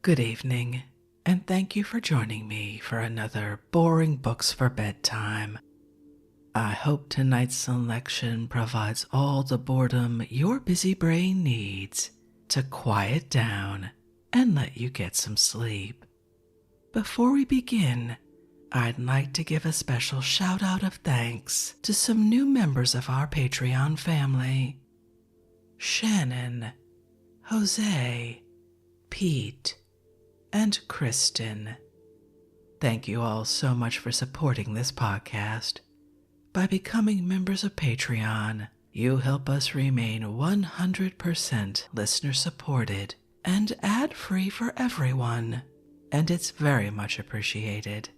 Good evening, and thank you for joining me for another Boring Books for Bedtime. I hope tonight's selection provides all the boredom your busy brain needs to quiet down and let you get some sleep. Before we begin, I'd like to give a special shout out of thanks to some new members of our Patreon family: Shannon, Jose, Pete, and Kristen. Thank you all so much for supporting this podcast. By becoming members of Patreon, you help us remain 100% listener supported and ad-free for everyone, and it's very much appreciated.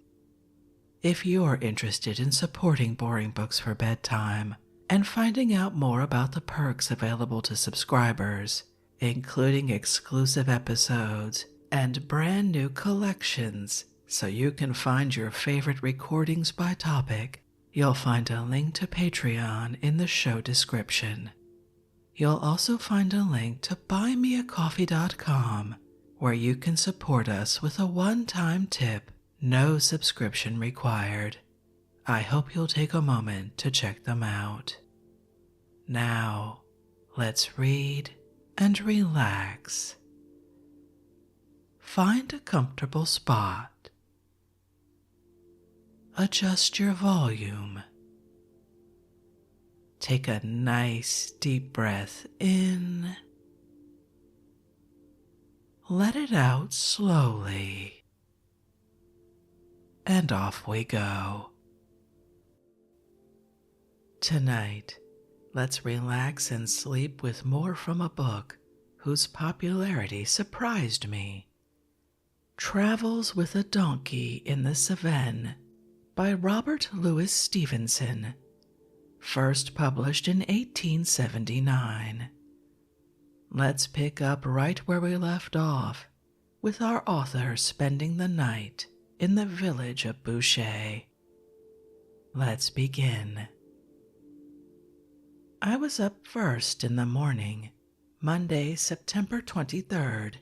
If you're interested in supporting Boring Books for Bedtime and finding out more about the perks available to subscribers, including exclusive episodes and brand new collections so you can find your favorite recordings by topic, you'll find a link to Patreon in the show description. You'll also find a link to buymeacoffee.com where you can support us with a one-time tip, no subscription required. I hope you'll take a moment to check them out. Now, let's read and relax. Find a comfortable spot. Adjust your volume. Take a nice deep breath in. Let it out slowly. And off we go. Tonight, let's relax and sleep with more from a book whose popularity surprised me. Travels with a Donkey in the Cevennes by Robert Louis Stevenson, first published in 1879. Let's pick up right where we left off, with our author spending the night in the village of Boucher. Let's begin. I was up first in the morning, Monday, September 23rd,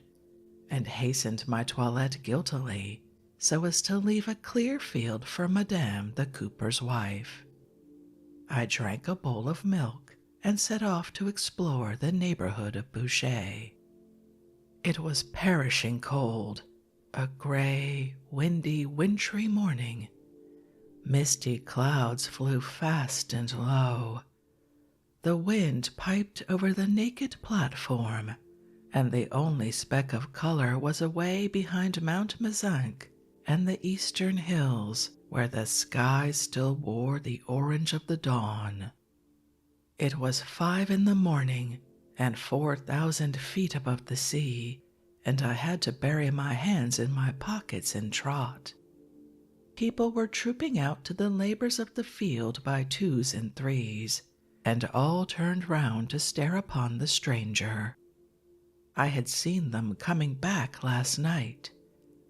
and hastened my toilette guiltily so as to leave a clear field for Madame the cooper's wife. I drank a bowl of milk and set off to explore the neighborhood of Boucher. It was perishing cold, a gray, windy, wintry morning. Misty clouds flew fast and low. The wind piped over the naked platform, and the only speck of color was away behind Mount Mazanque and the eastern hills, where the sky still wore the orange of the dawn. It was 5 in the morning and 4,000 feet above the sea, and I had to bury my hands in my pockets and trot. People were trooping out to the labors of the field by twos and threes, and all turned round to stare upon the stranger. I had seen them coming back last night.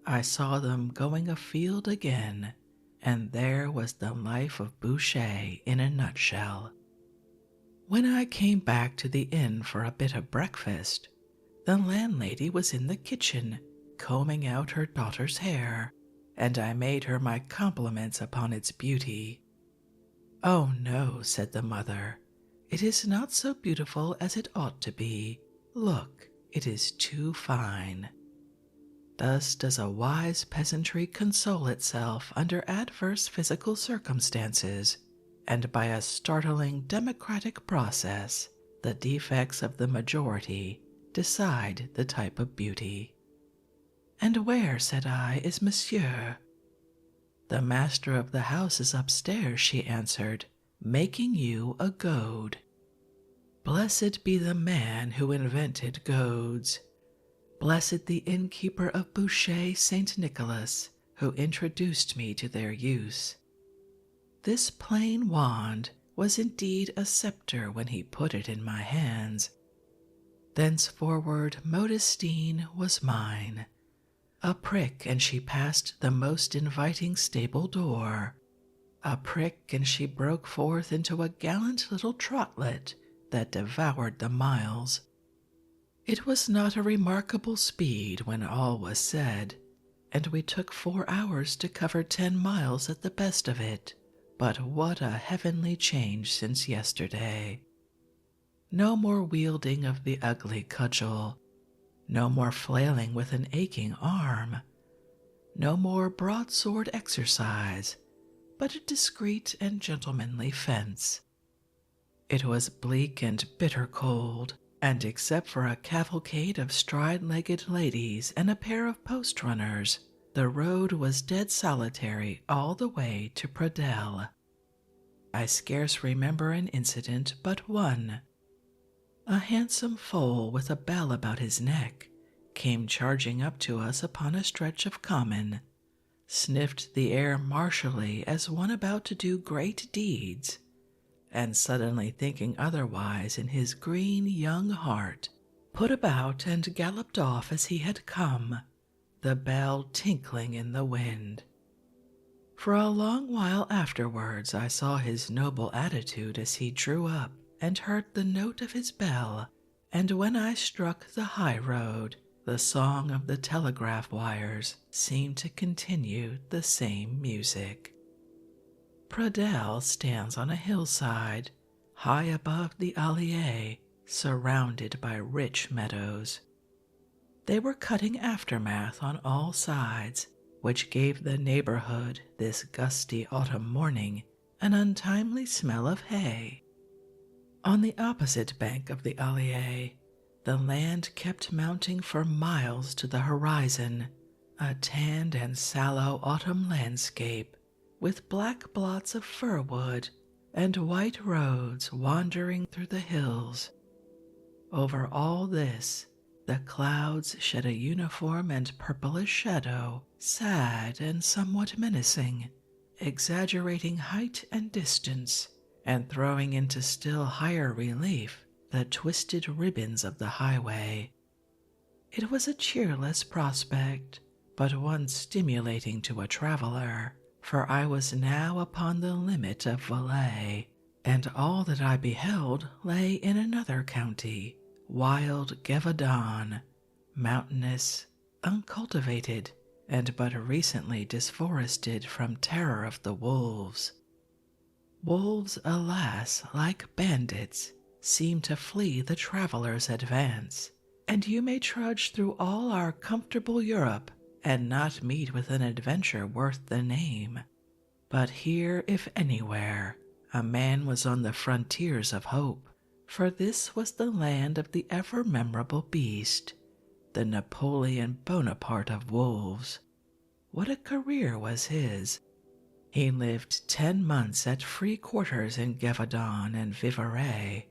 I saw them going afield again, and there was the life of Boucher in a nutshell. When I came back to the inn for a bit of breakfast, the landlady was in the kitchen, combing out her daughter's hair, and I made her my compliments upon its beauty. "Oh no," said the mother, "it is not so beautiful as it ought to be. Look, it is too fine." Thus does a wise peasantry console itself under adverse physical circumstances, and by a startling democratic process, the defects of the majority decide the type of beauty. "And where," said I, "is monsieur?" "The master of the house is upstairs," she answered, "making you a goad." Blessed be the man who invented goads. Blessed the innkeeper of Boucher St. Nicholas, who introduced me to their use. This plain wand was indeed a scepter when he put it in my hands. Thenceforward Modestine was mine. A prick and she passed the most inviting stable door. A prick and she broke forth into a gallant little trotlet that devoured the miles. It was not a remarkable speed when all was said, and we took 4 hours to cover 10 miles at the best of it. But what a heavenly change since yesterday! No more wielding of the ugly cudgel, no more flailing with an aching arm, no more broadsword exercise, but a discreet and gentlemanly fence. It was bleak and bitter cold, and except for a cavalcade of stride-legged ladies and a pair of post-runners, the road was dead solitary all the way to Pradelle. I scarce remember an incident but one. A handsome foal with a bell about his neck came charging up to us upon a stretch of common, sniffed the air martially as one about to do great deeds, and suddenly thinking otherwise in his green young heart, put about and galloped off as he had come, the bell tinkling in the wind. For a long while afterwards I saw his noble attitude as he drew up and heard the note of his bell, and when I struck the high road, the song of the telegraph wires seemed to continue the same music. Pradelle stands on a hillside, high above the Allier, surrounded by rich meadows. They were cutting aftermath on all sides, which gave the neighborhood this gusty autumn morning an untimely smell of hay. On the opposite bank of the Allier, the land kept mounting for miles to the horizon, a tanned and sallow autumn landscape, with black blots of fir wood and white roads wandering through the hills. Over all this, the clouds shed a uniform and purplish shadow, sad and somewhat menacing, exaggerating height and distance, and throwing into still higher relief the twisted ribbons of the highway. It was a cheerless prospect, but one stimulating to a traveler, for I was now upon the limit of Valais, and all that I beheld lay in another county, wild Gevaudan, mountainous, uncultivated, and but recently disforested from terror of the wolves. Wolves, alas, like bandits, seem to flee the traveler's advance, and you may trudge through all our comfortable Europe and not meet with an adventure worth the name. But here, if anywhere, a man was on the frontiers of hope, for this was the land of the ever-memorable Beast, the Napoleon Bonaparte of wolves. What a career was his! He lived 10 months at free quarters in Gevaudan and Vivarais.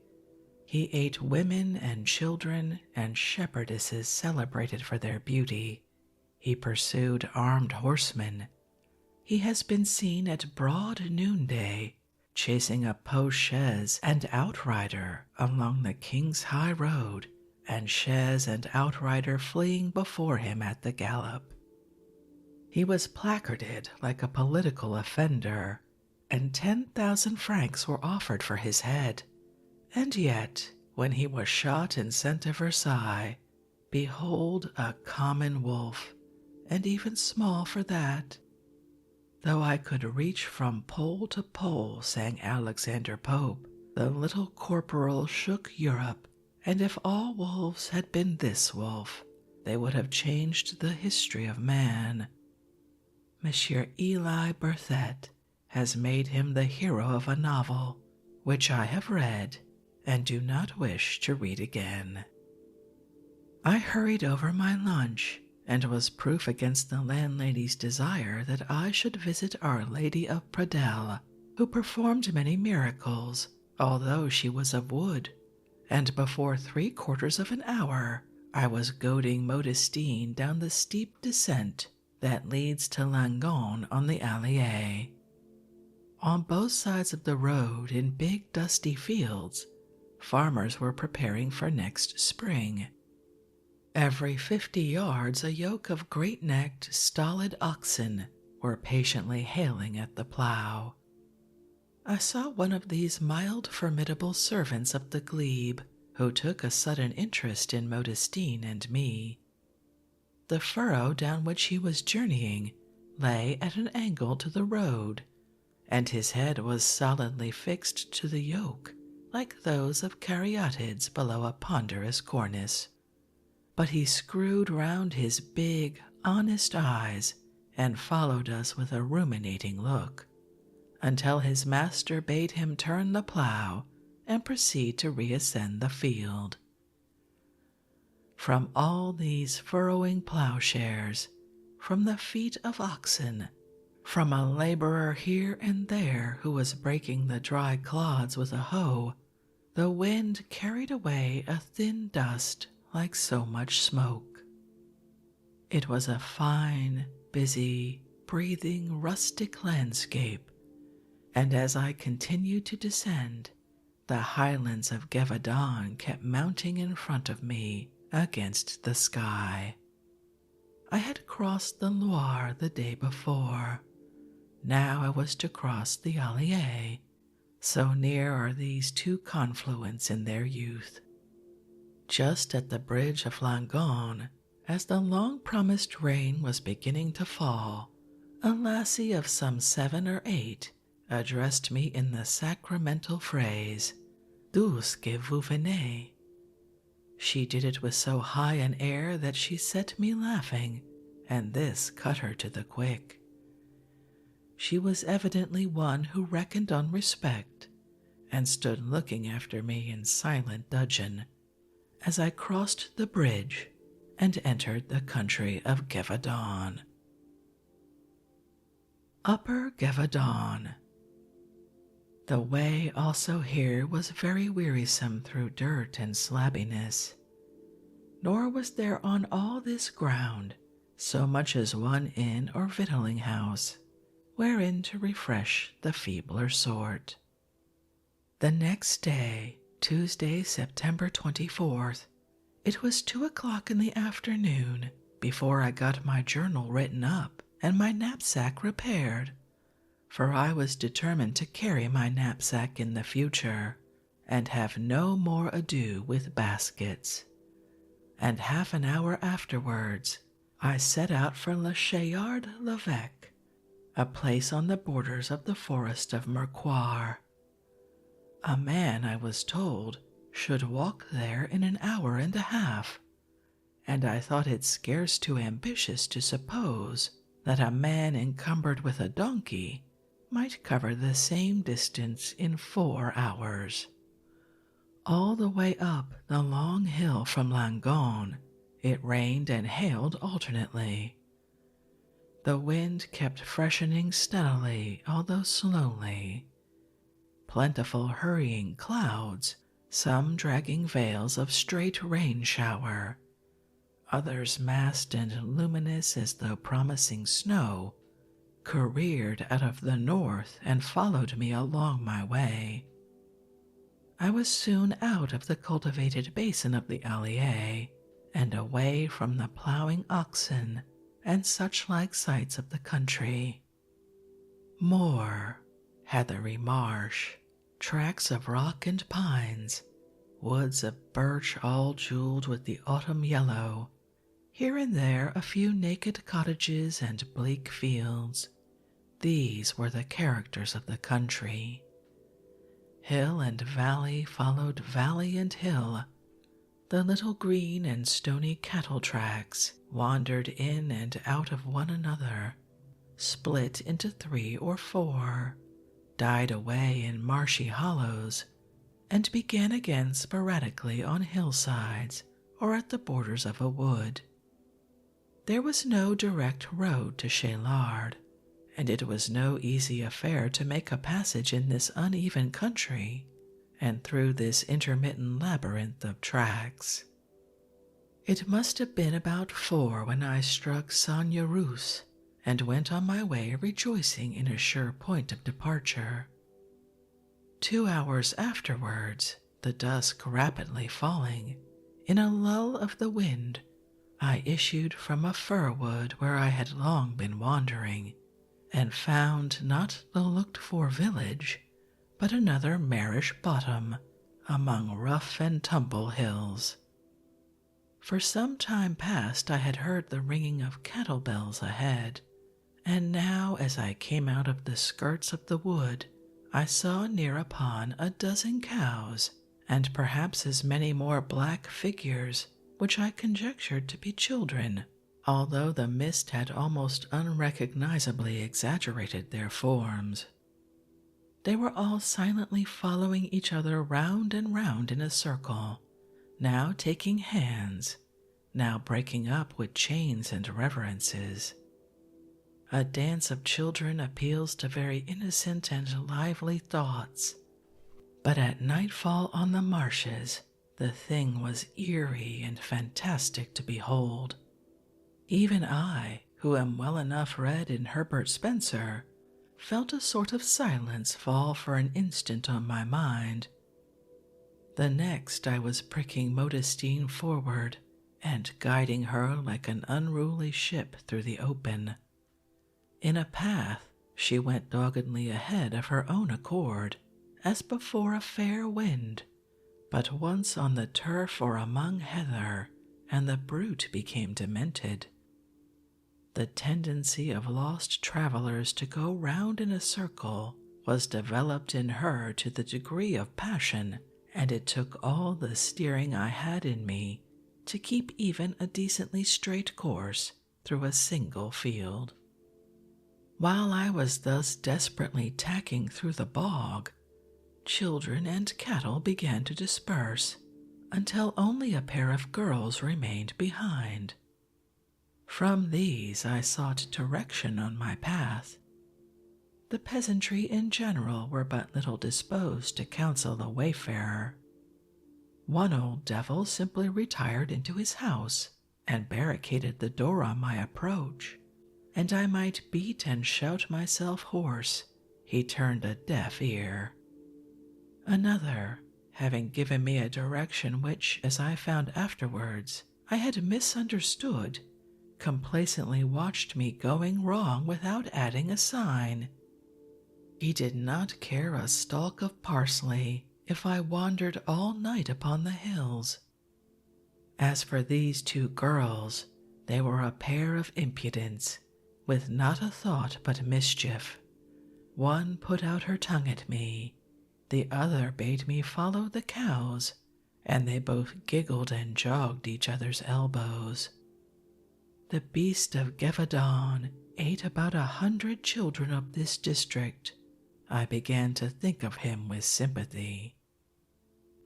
He ate women and children and shepherdesses celebrated for their beauty. He pursued armed horsemen. He has been seen at broad noonday, chasing a post-chaise and outrider along the King's High Road, and chaise and outrider fleeing before him at the gallop. He was placarded like a political offender, and 10,000 francs were offered for his head. And yet, when he was shot and sent to Versailles, behold a common wolf, and even small for that. Though I could reach from pole to pole, sang Alexander Pope, the little corporal shook Europe, and if all wolves had been this wolf, they would have changed the history of man. Monsieur Eli Berthet has made him the hero of a novel, which I have read and do not wish to read again. I hurried over my lunch and was proof against the landlady's desire that I should visit Our Lady of Pradelle, who performed many miracles, although she was of wood, and before 3/4 of an hour I was goading Modestine down the steep descent that leads to Langon on the Allier. On both sides of the road, in big dusty fields, farmers were preparing for next spring. Every 50 yards a yoke of great-necked, stolid oxen were patiently hailing at the plough. I saw one of these mild, formidable servants of the glebe, who took a sudden interest in Modestine and me. The furrow down which he was journeying lay at an angle to the road, and his head was solidly fixed to the yoke, like those of caryatids below a ponderous cornice. But he screwed round his big, honest eyes and followed us with a ruminating look, until his master bade him turn the plough and proceed to reascend the field. From all these furrowing ploughshares, from the feet of oxen, from a laborer here and there who was breaking the dry clods with a hoe, the wind carried away a thin dust like so much smoke. It was a fine, busy, breathing, rustic landscape, and as I continued to descend, the highlands of Gevaudan kept mounting in front of me against the sky. I had crossed the Loire the day before. Now I was to cross the Allier. So near are these two confluents in their youth. Just at the bridge of Langon, as the long-promised rain was beginning to fall, a lassie of some 7 or 8 addressed me in the sacramental phrase, "D'où que vous venez?" She did it with so high an air that she set me laughing, and this cut her to the quick. She was evidently one who reckoned on respect, and stood looking after me in silent dudgeon as I crossed the bridge and entered the country of Gevaudan. Upper Gevaudan. The way also here was very wearisome through dirt and slabbiness, nor was there on all this ground so much as one inn or victualling house, wherein to refresh the feebler sort. The next day, Tuesday, September 24th, it was 2 o'clock in the afternoon before I got my journal written up and my knapsack repaired, for I was determined to carry my knapsack in the future and have no more ado with baskets. And half an hour afterwards, I set out for Le Chayard-l'Evêque, a place on the borders of the forest of Mercoire. A man, I was told, should walk there in an hour and a half, and I thought it scarce too ambitious to suppose that a man encumbered with a donkey might cover the same distance in 4 hours. All the way up the long hill from Langon, it rained and hailed alternately. The wind kept freshening steadily, although slowly. Plentiful hurrying clouds, some dragging veils of straight rain shower, others massed and luminous as though promising snow, careered out of the north and followed me along my way. I was soon out of the cultivated basin of the Allier and away from the ploughing oxen and such like sights of the country. Moor, heathery marsh, tracts of rock and pines, woods of birch all jeweled with the autumn yellow, here and there a few naked cottages and bleak fields. These were the characters of the country. Hill and valley followed valley and hill. The little green and stony cattle tracks wandered in and out of one another, split into 3 or 4, died away in marshy hollows, and began again sporadically on hillsides or at the borders of a wood. There was no direct road to Chayard, and it was no easy affair to make a passage in this uneven country and through this intermittent labyrinth of tracks. It must have been about 4 when I struck Sagnerousse and went on my way rejoicing in a sure point of departure. 2 hours afterwards, the dusk rapidly falling, in a lull of the wind, I issued from a fir wood where I had long been wandering, and found not the looked-for village, but another marish bottom, among rough and tumble hills. For some time past I had heard the ringing of cattle bells ahead, and now as I came out of the skirts of the wood, I saw near upon a dozen cows, and perhaps as many more black figures, which I conjectured to be children, although the mist had almost unrecognizably exaggerated their forms. They were all silently following each other round and round in a circle, now taking hands, now breaking up with chains and reverences. A dance of children appeals to very innocent and lively thoughts, but at nightfall on the marshes, the thing was eerie and fantastic to behold. Even I, who am well enough read in Herbert Spencer, felt a sort of silence fall for an instant on my mind. The next I was pricking Modestine forward and guiding her like an unruly ship through the open. In a path, she went doggedly ahead of her own accord, as before a fair wind, but once on the turf or among heather, and the brute became demented. The tendency of lost travelers to go round in a circle was developed in her to the degree of passion, and it took all the steering I had in me to keep even a decently straight course through a single field. While I was thus desperately tacking through the bog, children and cattle began to disperse, until only a pair of girls remained behind. From these I sought direction on my path. The peasantry in general were but little disposed to counsel the wayfarer. One old devil simply retired into his house and barricaded the door on my approach, and I might beat and shout myself hoarse, he turned a deaf ear. Another, having given me a direction which, as I found afterwards, I had misunderstood, complacently watched me going wrong without adding a sign. He did not care a stalk of parsley if I wandered all night upon the hills. As for these two girls, they were a pair of impudents, with not a thought but mischief. One put out her tongue at me, the other bade me follow the cows, and they both giggled and jogged each other's elbows. The Beast of Gevaudan ate about 100 children of this district. I began to think of him with sympathy.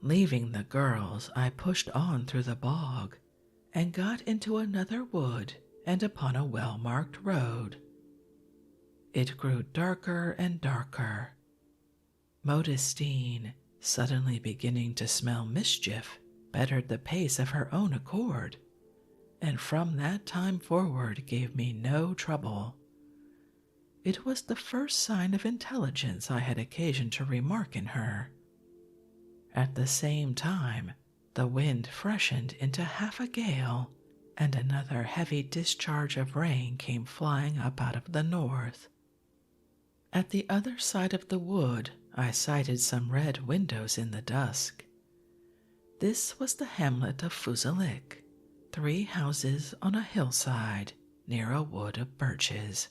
Leaving the girls, I pushed on through the bog, and got into another wood and upon a well-marked road. It grew darker and darker. Modestine, suddenly beginning to smell mischief, bettered the pace of her own accord, and from that time forward gave me no trouble. It was the first sign of intelligence I had occasion to remark in her. At the same time, the wind freshened into half a gale, and another heavy discharge of rain came flying up out of the north. At the other side of the wood, I sighted some red windows in the dusk. This was the hamlet of Fuselic, 3 houses on a hillside near a wood of birches.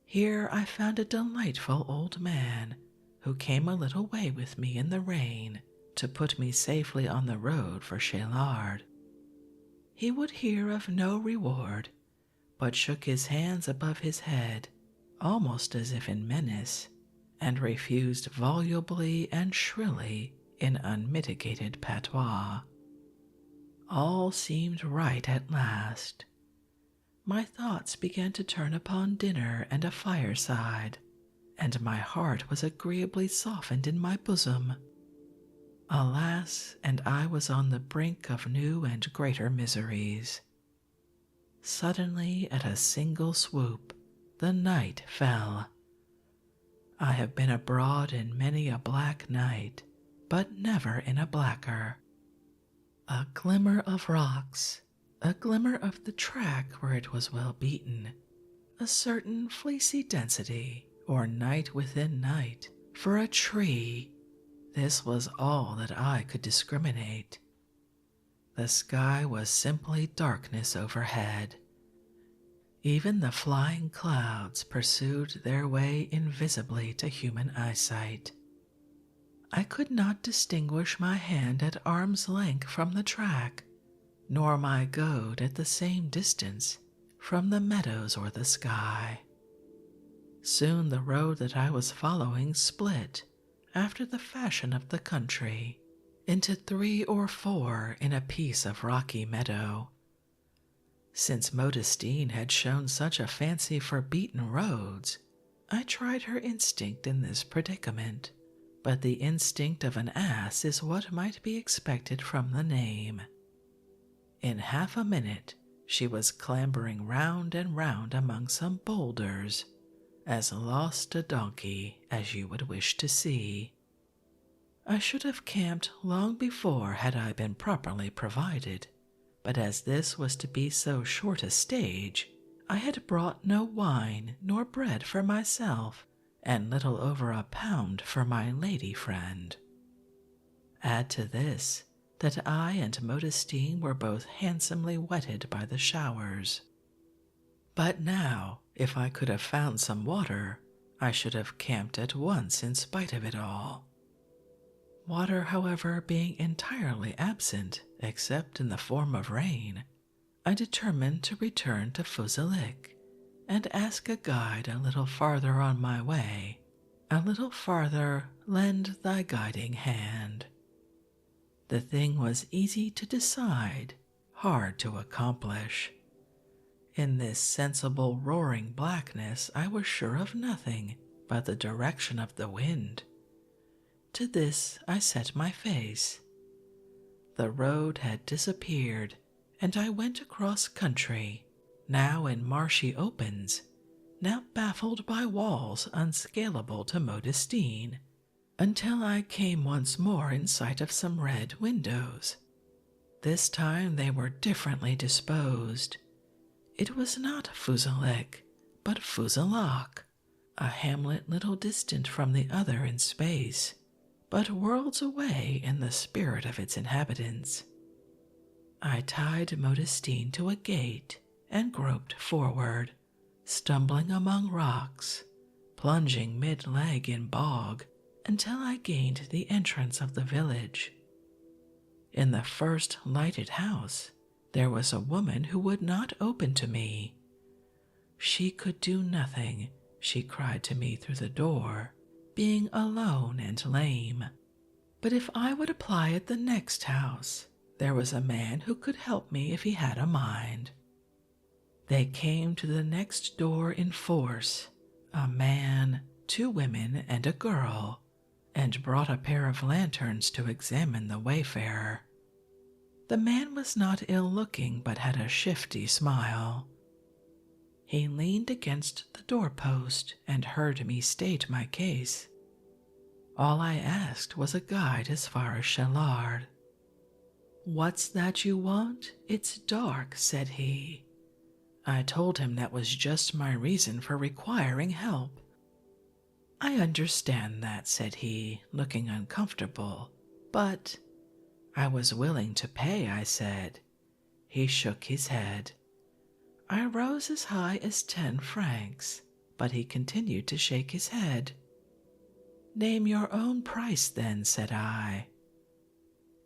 Here I found a delightful old man who came a little way with me in the rain to put me safely on the road for Chelard. He would hear of no reward, but shook his hands above his head, almost as if in menace, and refused volubly and shrilly in unmitigated patois. All seemed right at last. My thoughts began to turn upon dinner and a fireside, and my heart was agreeably softened in my bosom. Alas, and I was on the brink of new and greater miseries. Suddenly, at a single swoop, the night fell. I have been abroad in many a black night, but never in a blacker. A glimmer of rocks, a glimmer of the track where it was well beaten, a certain fleecy density, or night within night, for a tree, This was all that I could discriminate. The sky was simply darkness overhead. Even the flying clouds pursued their way invisibly to human eyesight. I could not distinguish my hand at arm's length from the track, nor my goad at the same distance from the meadows or the sky. Soon the road that I was following split, after the fashion of the country, into 3 or 4 in a piece of rocky meadow. Since Modestine had shown such a fancy for beaten roads, I tried her instinct in this predicament, but the instinct of an ass is what might be expected from the name. In half a minute, she was clambering round and round among some boulders, as lost a donkey as you would wish to see. I should have camped long before had I been properly provided, but as this was to be so short a stage, I had brought no wine nor bread for myself, and little over £1 for my lady friend. Add to this that I and Modestine were both handsomely wetted by the showers. But now, if I could have found some water, I should have camped at once in spite of it all. Water, however, being entirely absent, except in the form of rain, I determined to return to Fuselic and ask a guide a little farther on my way, a little farther lend thy guiding hand. The thing was easy to decide, hard to accomplish. In this sensible roaring blackness I was sure of nothing but the direction of the wind. To this I set my face. The road had disappeared, and I went across country, now in marshy opens, now baffled by walls unscalable to Modestine, until I came once more in sight of some red windows. This time they were differently disposed. It was not Fuselic, but Fuselac, a hamlet little distant from the other in space, but worlds away in the spirit of its inhabitants. I tied Modestine to a gate and groped forward, stumbling among rocks, plunging mid-leg in bog, until I gained the entrance of the village. In the first lighted house, there was a woman who would not open to me. She could do nothing, she cried to me through the door, being alone and lame. But if I would apply at the next house, there was a man who could help me if he had a mind. They came to the next door in force, a man, 2 women, and a girl, and brought a pair of lanterns to examine the wayfarer. The man was not ill-looking, but had a shifty smile. He leaned against the door-post and heard me state my case. All I asked was a guide as far as Chalard. "What's that you want? It's dark," said he. I told him that was just my reason for requiring help. "I understand that," said he, looking uncomfortable, "but—" "I was willing to pay," I said. He shook his head. I rose as high as 10 francs, but he continued to shake his head. "Name your own price, then," said I.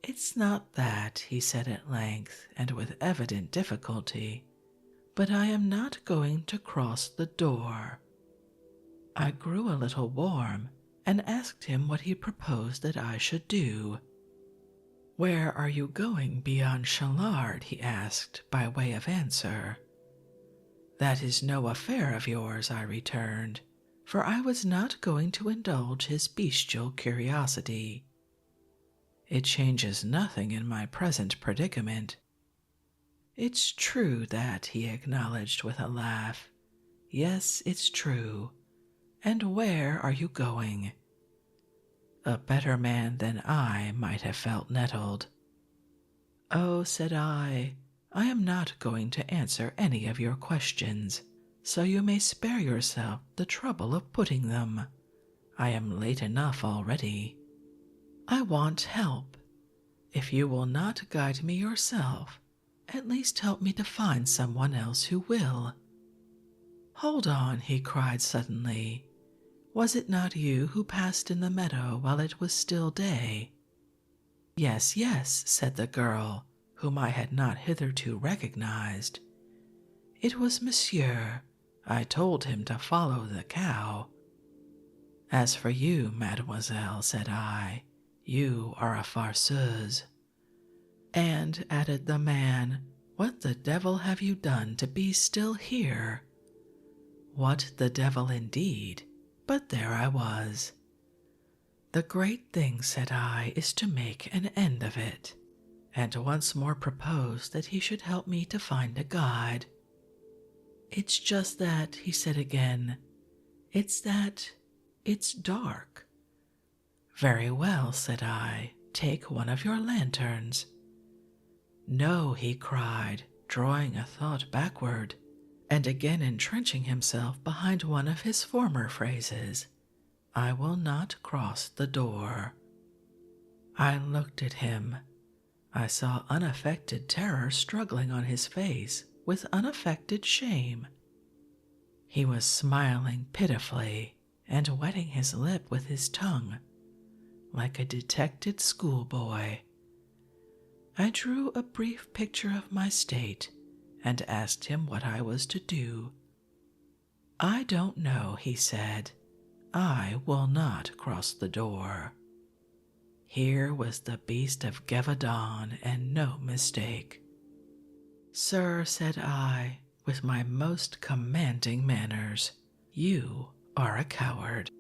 "It's not that," he said at length, and with evident difficulty, "but I am not going to cross the door." I grew a little warm, and asked him what he proposed that I should do. "Where are you going beyond Chalard?" he asked, by way of answer. "That is no affair of yours," I returned, for I was not going to indulge his bestial curiosity. "It changes nothing in my present predicament." "It's true that," he acknowledged with a laugh. "Yes, it's true. And where are you going?" A better man than I might have felt nettled. "Oh," said I am not going to answer any of your questions, so you may spare yourself the trouble of putting them. I am late enough already." I want help. If you will not guide me yourself, at least help me to find someone else who will." "Hold on," he cried suddenly. "Was it not you who passed in the meadow while it was still day?" "Yes, yes," said the girl, whom I had not hitherto recognized. "It was Monsieur. I told him to follow the cow." "As for you, mademoiselle," said I, "you are a farceuse." "And," added the man, "what the devil have you done to be still here?" What the devil indeed, but there I was. "The great thing," said I, "is to make an end of it," and once more proposed that he should help me to find a guide. "It's just that," he said again, it's dark." "Very well," said I, "take one of your lanterns." "No," he cried, drawing a thought backward, and again entrenching himself behind one of his former phrases, "I will not cross the door." I looked at him. I saw unaffected terror struggling on his face with unaffected shame. He was smiling pitifully and wetting his lip with his tongue, like a detected schoolboy. I drew a brief picture of my state and asked him what I was to do. "I don't know," he said. "I will not cross the door." Here was the Beast of Gevaudan, and no mistake. "Sir," said I, with my most commanding manners, "you are a coward."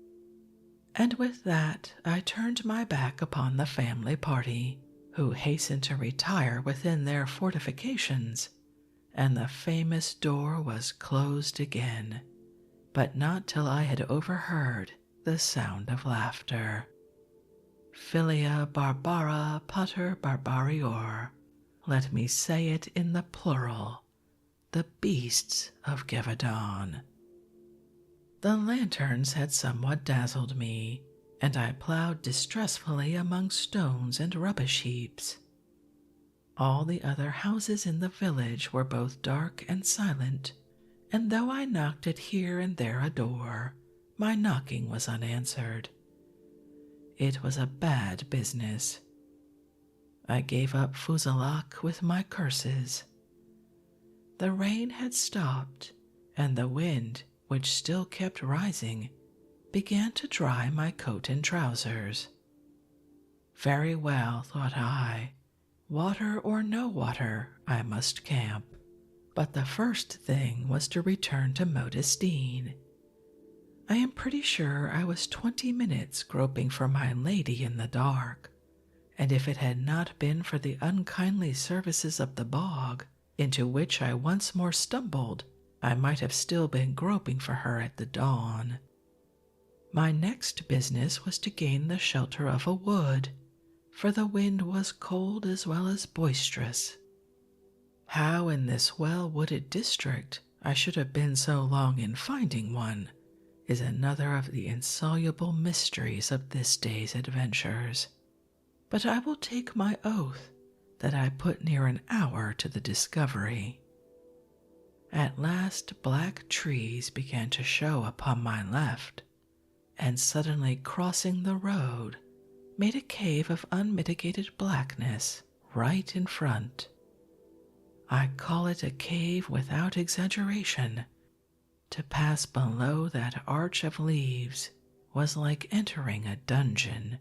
And with that I turned my back upon the family party, who hastened to retire within their fortifications, and the famous door was closed again, but not till I had overheard the sound of laughter. Filia barbara pater barbarior. Let me say it in the plural, the beasts of Gevaudan. The lanterns had somewhat dazzled me, and I plowed distressfully among stones and rubbish heaps. All the other houses in the village were both dark and silent, and though I knocked at here and there a door, my knocking was unanswered. It was a bad business. I gave up Fuselac with my curses. The rain had stopped, and the wind, which still kept rising, began to dry my coat and trousers. Very well, thought I, water or no water, I must camp. But the first thing was to return to Modestine. I am pretty sure I was 20 minutes groping for my lady in the dark, and if it had not been for the unkindly services of the bog, into which I once more stumbled, I might have still been groping for her at the dawn. My next business was to gain the shelter of a wood, for the wind was cold as well as boisterous. How in this well-wooded district I should have been so long in finding one is another of the insoluble mysteries of this day's adventures. But I will take my oath that I put near an hour to the discovery. At last black trees began to show upon my left, and suddenly crossing the road, made a cave of unmitigated blackness right in front. I call it a cave without exaggeration. To pass below that arch of leaves was like entering a dungeon.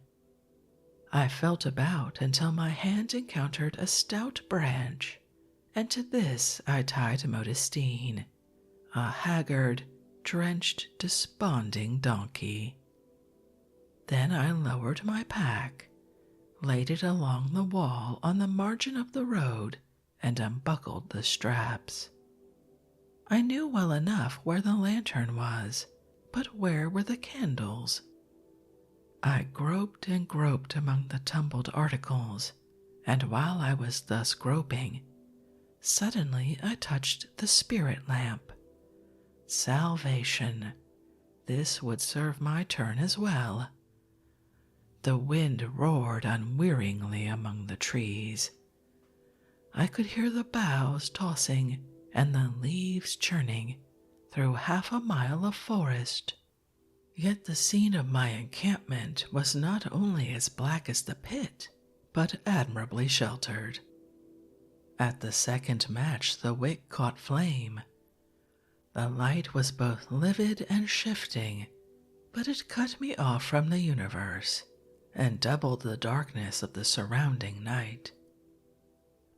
I felt about until my hand encountered a stout branch, and to this I tied Modestine, a haggard, drenched, desponding donkey. Then I lowered my pack, laid it along the wall on the margin of the road, and unbuckled the straps. I knew well enough where the lantern was, but where were the candles? I groped and groped among the tumbled articles, and while I was thus groping, suddenly I touched the spirit lamp. Salvation! This would serve my turn as well. The wind roared unwearyingly among the trees. I could hear the boughs tossing and the leaves churning through half a mile of forest. Yet the scene of my encampment was not only as black as the pit, but admirably sheltered. At the second match the wick caught flame. The light was both livid and shifting, but it cut me off from the universe and doubled the darkness of the surrounding night.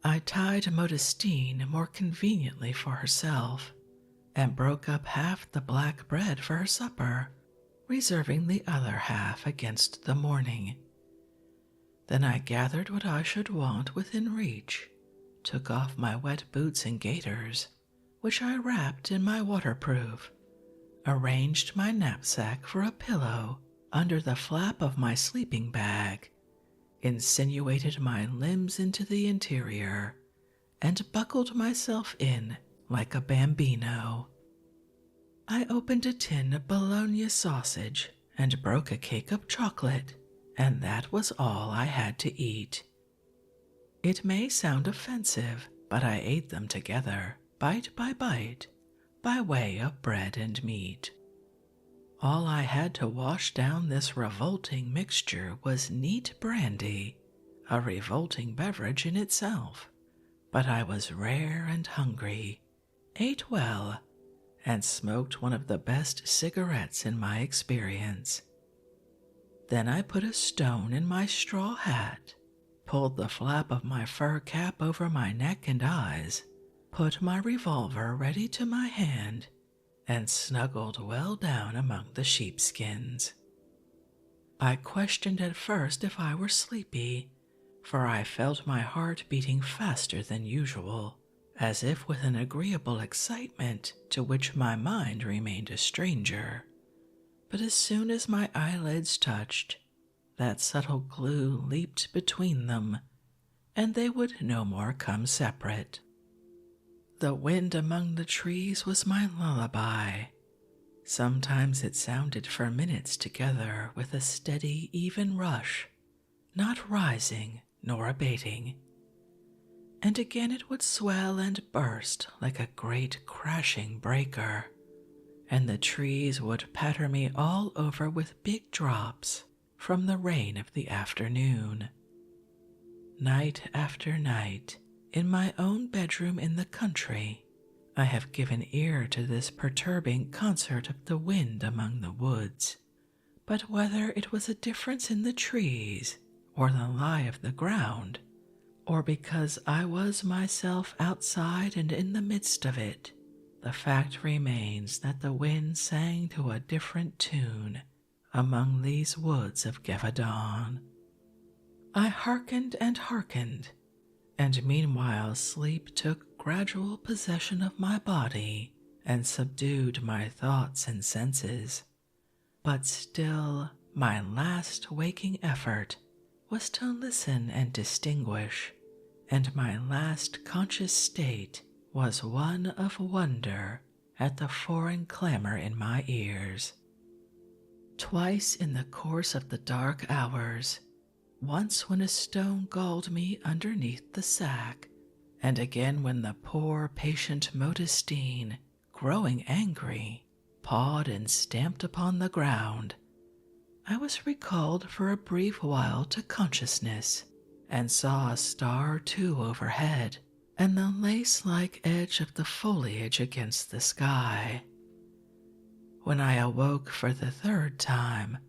I tied Modestine more conveniently for herself and broke up half the black bread for her supper, reserving the other half against the morning. Then I gathered what I should want within reach, took off my wet boots and gaiters, which I wrapped in my waterproof, arranged my knapsack for a pillow under the flap of my sleeping bag, insinuated my limbs into the interior, and buckled myself in like a bambino. I opened a tin of bologna sausage and broke a cake of chocolate, and that was all I had to eat. It may sound offensive, but I ate them together, bite by bite, by way of bread and meat. All I had to wash down this revolting mixture was neat brandy, a revolting beverage in itself, but I was rare and hungry, ate well, and smoked one of the best cigarettes in my experience. Then I put a stone in my straw hat, pulled the flap of my fur cap over my neck and eyes, put my revolver ready to my hand, and snuggled well down among the sheepskins. I questioned at first if I were sleepy, for I felt my heart beating faster than usual, as if with an agreeable excitement to which my mind remained a stranger. But as soon as my eyelids touched, that subtle glue leaped between them, and they would no more come separate. The wind among the trees was my lullaby. Sometimes it sounded for minutes together with a steady, even rush, not rising nor abating. And again it would swell and burst like a great crashing breaker, and the trees would patter me all over with big drops from the rain of the afternoon. Night after night, in my own bedroom in the country, I have given ear to this perturbing concert of the wind among the woods, but whether it was a difference in the trees, or the lie of the ground, or because I was myself outside and in the midst of it, the fact remains that the wind sang to a different tune among these woods of Gevaudan. I hearkened, and meanwhile sleep took gradual possession of my body and subdued my thoughts and senses. But still, my last waking effort was to listen and distinguish, and my last conscious state was one of wonder at the foreign clamor in my ears. Twice in the course of the dark hours, once when a stone galled me underneath the sack, and again when the poor patient Modestine, growing angry, pawed and stamped upon the ground, I was recalled for a brief while to consciousness, and saw a star or two overhead, and the lace-like edge of the foliage against the sky. When I awoke for the third time,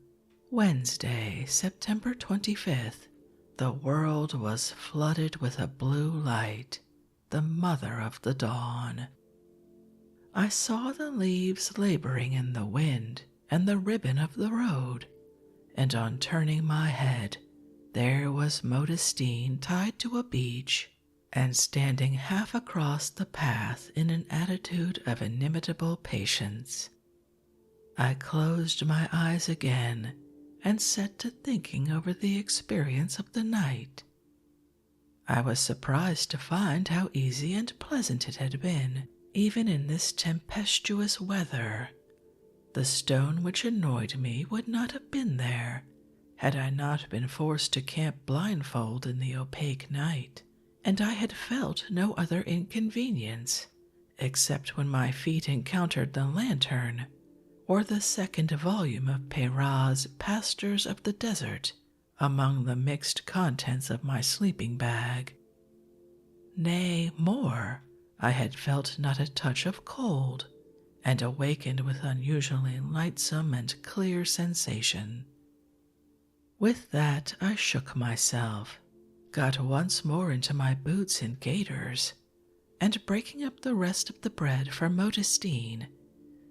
Wednesday, September 25th, the world was flooded with a blue light, the mother of the dawn. I saw the leaves laboring in the wind and the ribbon of the road, and on turning my head, there was Modestine tied to a beech and standing half across the path in an attitude of inimitable patience. I closed my eyes again and set to thinking over the experience of the night. I was surprised to find how easy and pleasant it had been, even in this tempestuous weather. The stone which annoyed me would not have been there had I not been forced to camp blindfold in the opaque night, and I had felt no other inconvenience, except when my feet encountered the lantern or the second volume of Perra's Pastors of the Desert among the mixed contents of my sleeping bag. Nay, more, I had felt not a touch of cold, and awakened with unusually lightsome and clear sensation. With that I shook myself, got once more into my boots and gaiters, and breaking up the rest of the bread for Modestine,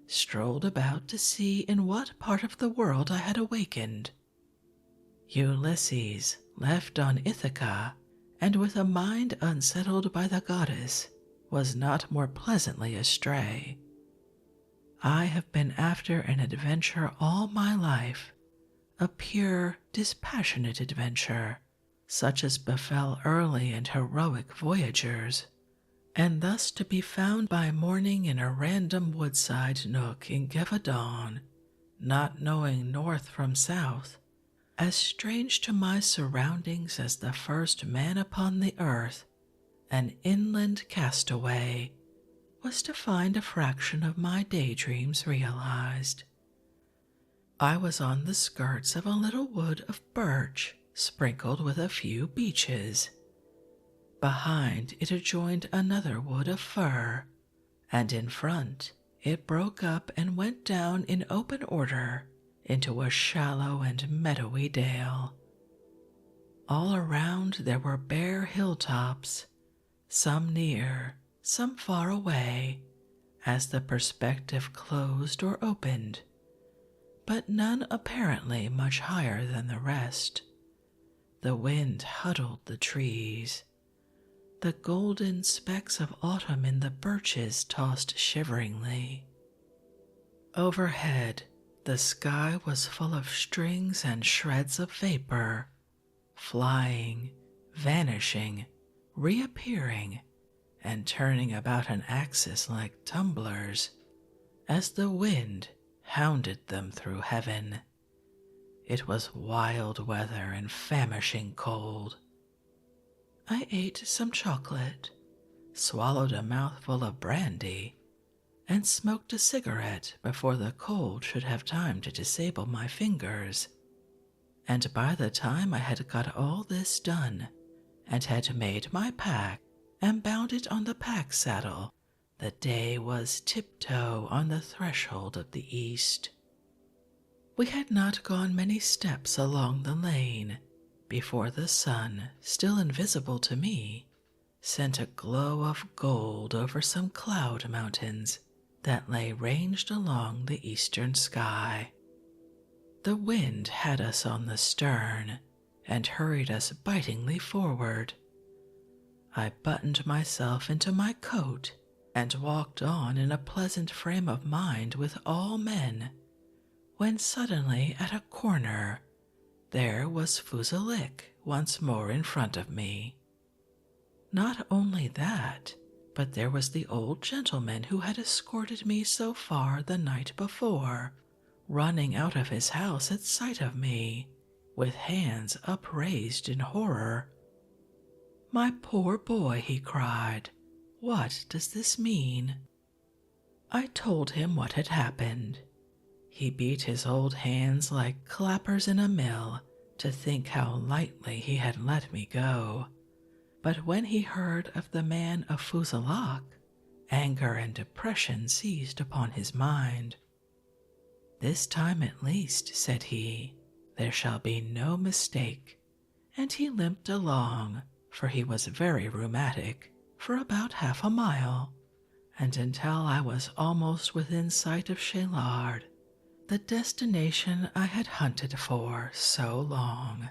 strolled about to see in what part of the world I had awakened. Ulysses, left on Ithaca, and with a mind unsettled by the goddess, was not more pleasantly astray. I have been after an adventure all my life, a pure, dispassionate adventure, such as befell early and heroic voyagers, and thus to be found by morning in a random woodside nook in Gevaudan, not knowing north from south, as strange to my surroundings as the first man upon the earth, an inland castaway, was to find a fraction of my daydreams realized. I was on the skirts of a little wood of birch sprinkled with a few beeches. Behind it adjoined another wood of fir, and in front it broke up and went down in open order into a shallow and meadowy dale. All around there were bare hilltops, some near, some far away, as the perspective closed or opened, but none apparently much higher than the rest. The wind huddled the trees. The golden specks of autumn in the birches tossed shiveringly. Overhead, the sky was full of strings and shreds of vapor, flying, vanishing, reappearing, and turning about an axis like tumblers, as the wind hounded them through heaven. It was wild weather and famishing cold. I ate some chocolate, swallowed a mouthful of brandy, and smoked a cigarette before the cold should have time to disable my fingers. And by the time I had got all this done, and had made my pack and bound it on the pack saddle, the day was tiptoe on the threshold of the east. We had not gone many steps along the lane before the sun, still invisible to me, sent a glow of gold over some cloud mountains that lay ranged along the eastern sky. The wind had us on the stern and hurried us bitingly forward. I buttoned myself into my coat and walked on in a pleasant frame of mind with all men, when suddenly at a corner there was Fuselic once more in front of me. Not only that, but there was the old gentleman who had escorted me so far the night before, running out of his house at sight of me, with hands upraised in horror. "My poor boy," he cried, "what does this mean?" I told him what had happened. He beat his old hands like clappers in a mill to think how lightly he had let me go. But when he heard of the man of Fuselac, anger and depression seized upon his mind. "This time at least," said he, "there shall be no mistake." And he limped along, for he was very rheumatic, for about half a mile, and until I was almost within sight of Chelard, the destination I had hunted for so long.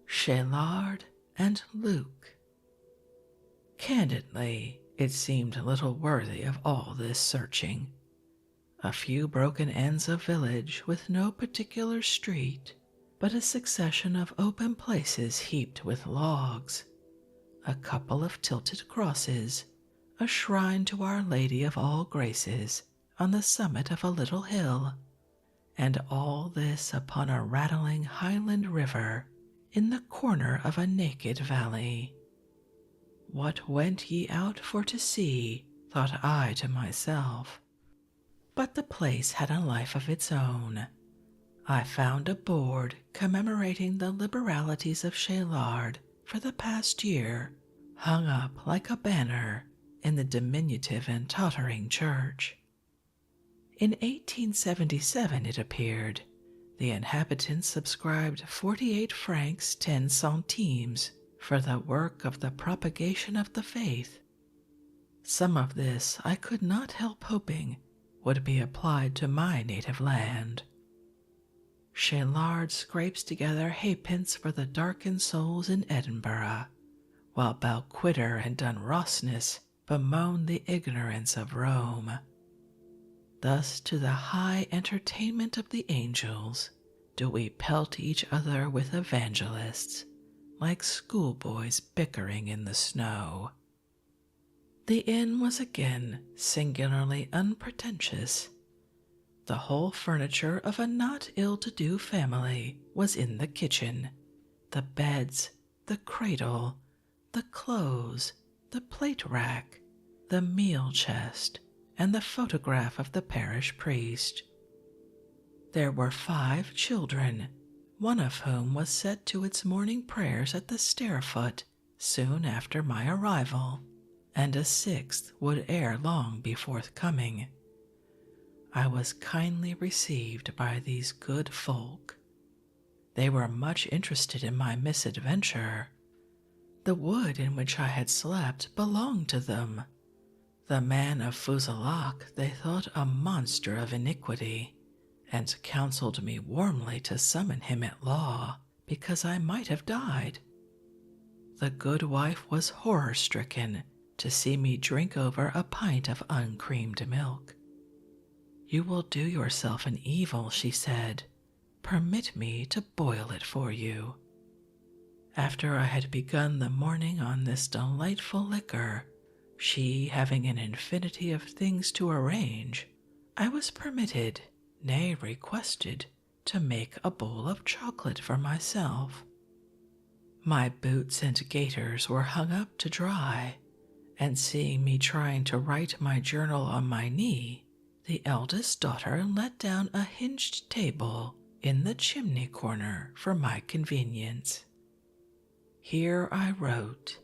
Chelard and Luc. Candidly, it seemed little worthy of all this searching. A few broken ends of village with no particular street, but a succession of open places heaped with logs, a couple of tilted crosses, a shrine to Our Lady of All Graces on the summit of a little hill, and all this upon a rattling highland river in the corner of a naked valley. What went ye out for to see, thought I to myself. But the place had a life of its own. I found a board commemorating the liberalities of Cheylard for the past year, hung up like a banner in the diminutive and tottering church. In 1877, it appeared, the inhabitants subscribed 48 francs 10 centimes for the work of the propagation of the faith. Some of this I could not help hoping would be applied to my native land. Cheylard scrapes together halfpence for the darkened souls in Edinburgh, while Balquhidder and Dunrossness bemoan the ignorance of Rome. Thus to the high entertainment of the angels do we pelt each other with evangelists, like schoolboys bickering in the snow. The inn was again singularly unpretentious. The whole furniture of a not ill-to-do family was in the kitchen, the beds, the cradle, the clothes, the plate rack, the meal chest, and the photograph of the parish priest. There were 5 children, one of whom was set to its morning prayers at the stair-foot soon after my arrival, and a 6th would ere long be forthcoming. I was kindly received by these good folk. They were much interested in my misadventure. The wood in which I had slept belonged to them. The man of Fuselac they thought a monster of iniquity, and counseled me warmly to summon him at law, because I might have died. The good wife was horror-stricken to see me drink over a pint of uncreamed milk. "You will do yourself an evil," she said. "Permit me to boil it for you." After I had begun the morning on this delightful liquor, she having an infinity of things to arrange, I was permitted, nay requested, to make a bowl of chocolate for myself. My boots and gaiters were hung up to dry, and seeing me trying to write my journal on my knee, the eldest daughter let down a hinged table in the chimney corner for my convenience. Here I wrote,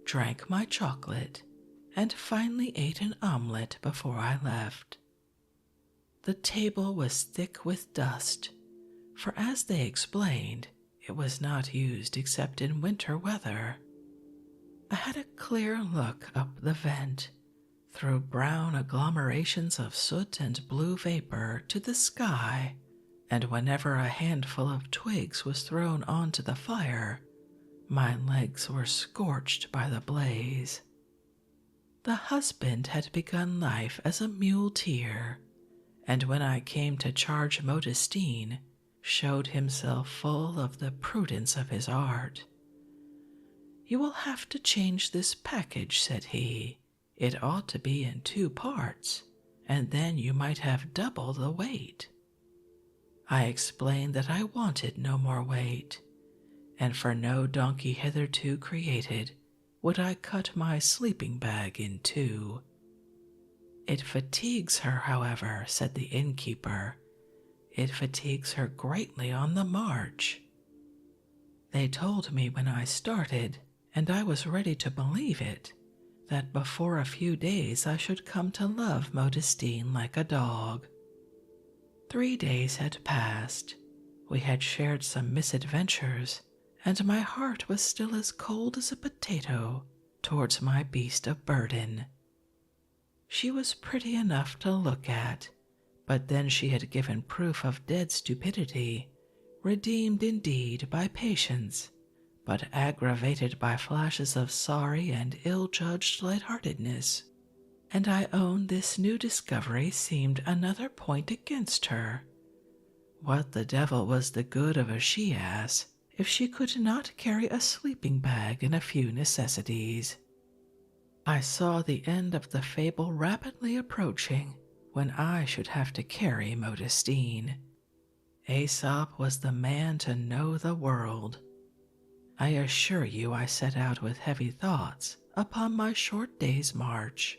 drank my chocolate, and finally ate an omelette before I left. The table was thick with dust, for as they explained, it was not used except in winter weather. I had a clear look up the vent, through brown agglomerations of soot and blue vapor to the sky, and whenever a handful of twigs was thrown onto the fire, my legs were scorched by the blaze. The husband had begun life as a muleteer, and when I came to charge Modestine, showed himself full of the prudence of his art. "You will have to change this package," said he. "It ought to be in 2 parts, and then you might have double the weight." I explained that I wanted no more weight, and for no donkey hitherto created would I cut my sleeping bag in 2. "It fatigues her, however," said the innkeeper. "It fatigues her greatly on the march." They told me when I started, and I was ready to believe it, that before a few days I should come to love Modestine like a dog. 3 days had passed. We had shared some misadventures, and my heart was still as cold as a potato towards my beast of burden. She was pretty enough to look at, but then she had given proof of dead stupidity, redeemed indeed by patience, but aggravated by flashes of sorry and ill-judged lightheartedness, and I own this new discovery seemed another point against her. What the devil was the good of a she-ass if she could not carry a sleeping bag and a few necessities? I saw the end of the fable rapidly approaching when I should have to carry Modestine. Aesop was the man to know the world. I assure you I set out with heavy thoughts upon my short day's march.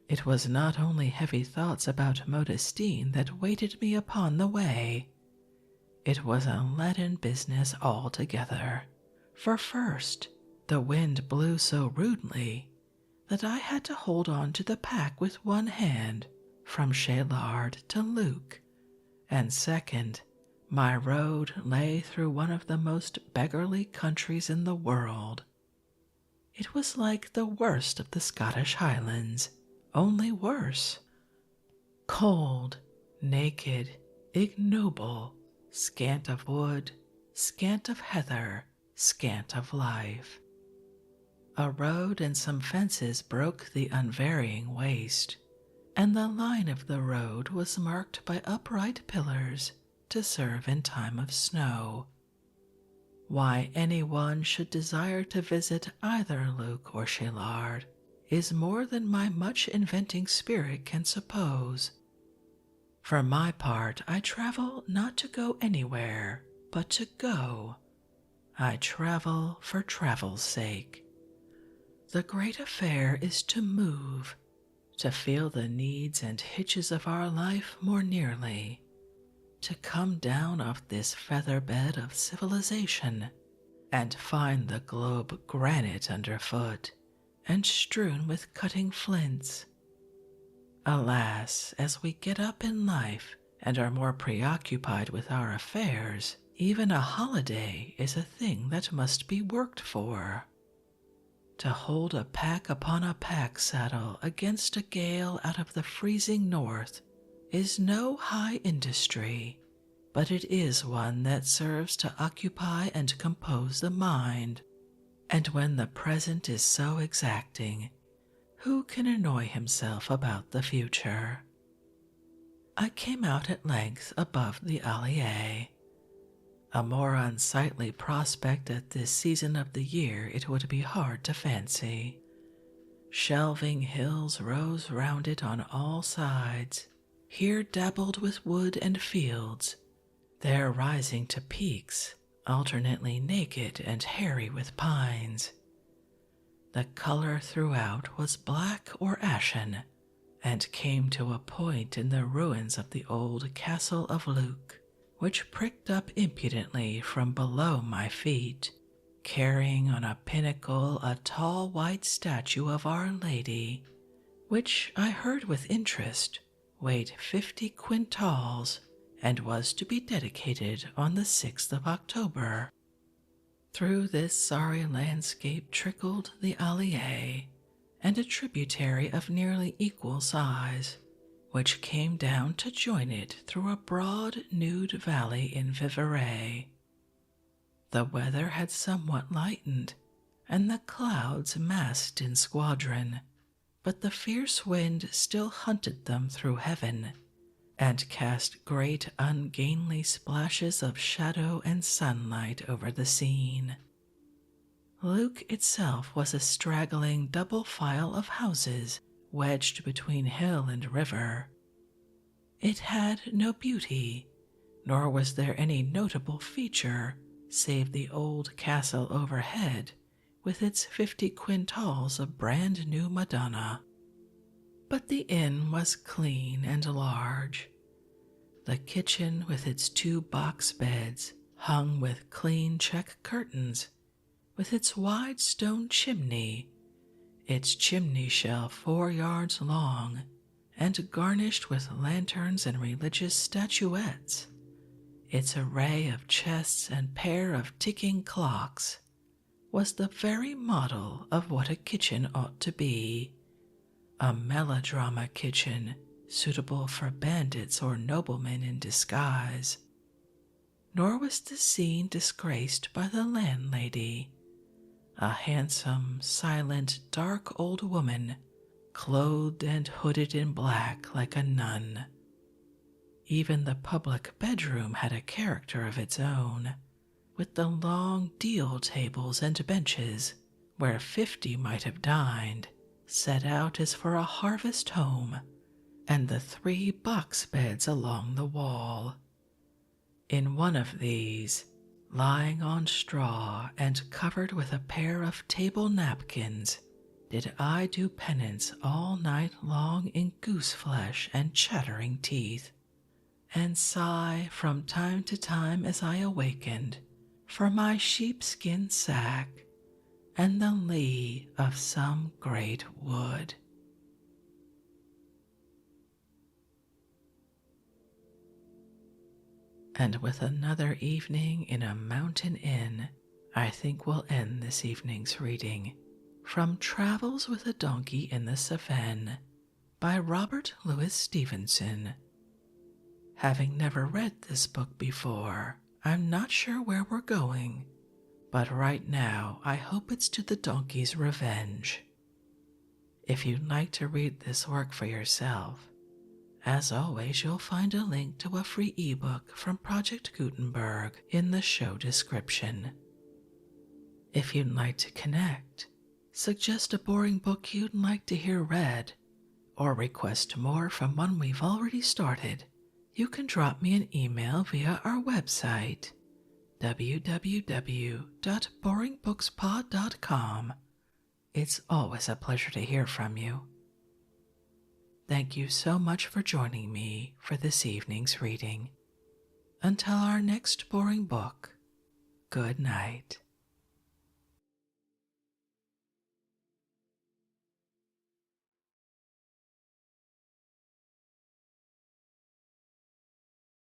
It was not only heavy thoughts about Modestine that waited me upon the way, it was a leaden business altogether. For first, the wind blew so rudely that I had to hold on to the pack with one hand from Chelard to Luc, and second, my road lay through one of the most beggarly countries in the world. It was like the worst of the Scottish Highlands, only worse. Cold, naked, ignoble, scant of wood, scant of heather, scant of life. A road and some fences broke the unvarying waste, and the line of the road was marked by upright pillars to serve in time of snow. Why anyone should desire to visit either Luc or Chelard is more than my much inventing spirit can suppose. For my part, I travel not to go anywhere, but to go. I travel for travel's sake. The great affair is to move, to feel the needs and hitches of our life more nearly, to come down off this feather bed of civilization and find the globe granite underfoot and strewn with cutting flints. Alas, as we get up in life and are more preoccupied with our affairs, even a holiday is a thing that must be worked for. To hold a pack upon a pack saddle against a gale out of the freezing north is no high industry, but it is one that serves to occupy and compose the mind. And when the present is so exacting, who can annoy himself about the future? I came out at length above the Allier. A more unsightly prospect at this season of the year it would be hard to fancy. Shelving hills rose round it on all sides, here dabbled with wood and fields, there rising to peaks, alternately naked and hairy with pines. The color throughout was black or ashen, and came to a point in the ruins of the old castle of Luc, which pricked up impudently from below my feet, carrying on a pinnacle a tall white statue of Our Lady, which I heard with interest weighed 50 quintals and was to be dedicated on the 6th of October. Through this sorry landscape trickled the Allier, and a tributary of nearly equal size, which came down to join it through a broad nude valley in Vivarais. The weather had somewhat lightened, and the clouds massed in squadron, but the fierce wind still hunted them through heaven, and cast great ungainly splashes of shadow and sunlight over the scene. Luc itself was a straggling double file of houses wedged between hill and river. It had no beauty, nor was there any notable feature save the old castle overhead with its 50 quintals of brand-new Madonna. But the inn was clean and large. The kitchen with its 2 box beds hung with clean check curtains, with its wide stone chimney, its chimney shelf 4 yards long, and garnished with lanterns and religious statuettes, its array of chests and pair of ticking clocks, was the very model of what a kitchen ought to be, a melodrama kitchen suitable for bandits or noblemen in disguise. Nor was the scene disgraced by the landlady, a handsome, silent, dark old woman, clothed and hooded in black like a nun. Even the public bedroom had a character of its own, with the long deal tables and benches where 50 might have dined, set out as for a harvest home, and the 3 box beds along the wall. In one of these, lying on straw and covered with a pair of table napkins, did I do penance all night long in goose flesh and chattering teeth, and sigh from time to time as I awakened for my sheepskin sack and the lee of some great wood. And with another evening in a mountain inn, I think we'll end this evening's reading from Travels with a Donkey in the Cevennes by Robert Louis Stevenson. Having never read this book before, I'm not sure where we're going, but right now I hope it's to the donkey's revenge. If you'd like to read this work for yourself, as always, you'll find a link to a free ebook from Project Gutenberg in the show description. If you'd like to connect, suggest a boring book you'd like to hear read, or request more from one we've already started, you can drop me an email via our website, www.boringbookspod.com. It's always a pleasure to hear from you. Thank you so much for joining me for this evening's reading. Until our next boring book, good night.